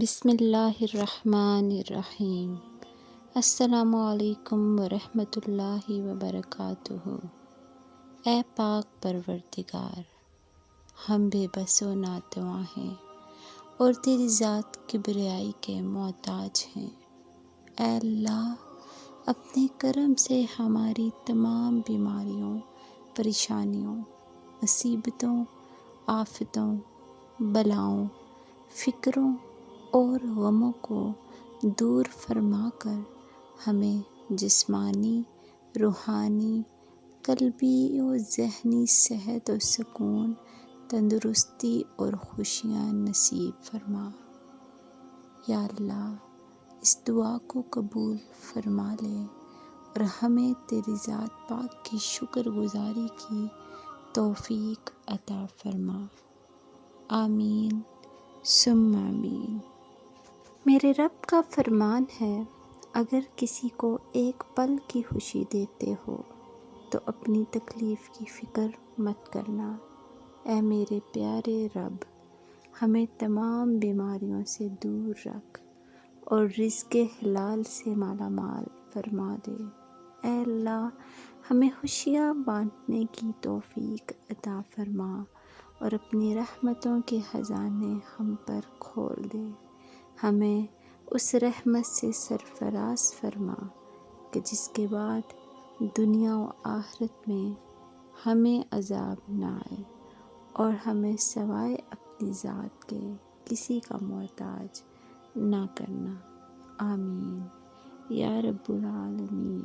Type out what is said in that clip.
بسم اللہ الرحمن الرحیم۔ السلام علیکم ورحمۃ اللہ وبرکاتہ۔ اے پاک پروردگار، ہم بے بس و ناتواں ہیں اور تیری ذات کبریائی کے محتاج ہیں۔ اے اللہ، اپنے کرم سے ہماری تمام بیماریوں، پریشانیوں، مصیبتوں، آفتوں، بلاؤں، فکروں اور غموں کو دور فرما کر ہمیں جسمانی، روحانی، قلبی و ذہنی صحت و سکون، تندرستی اور خوشیاں نصیب فرما۔ یا اللہ، اس دعا کو قبول فرما لے اور ہمیں تیری ذات پاک کی شکر گزاری کی توفیق عطا فرما۔ آمین ثم آمین۔ میرے رب کا فرمان ہے، اگر کسی کو ایک پل کی خوشی دیتے ہو تو اپنی تکلیف کی فکر مت کرنا۔ اے میرے پیارے رب، ہمیں تمام بیماریوں سے دور رکھ اور رزق حلال سے مالا مال فرما دے۔ اے اللہ، ہمیں خوشیاں بانٹنے کی توفیق عطا فرما اور اپنی رحمتوں کے خزانے ہم پر کھول دے۔ ہمیں اس رحمت سے سرفراز فرما کہ جس کے بعد دنیا و آخرت میں ہمیں عذاب نہ آئے اور ہمیں سوائے اپنی ذات کے کسی کا محتاج نہ کرنا۔ آمین یا رب العالمین۔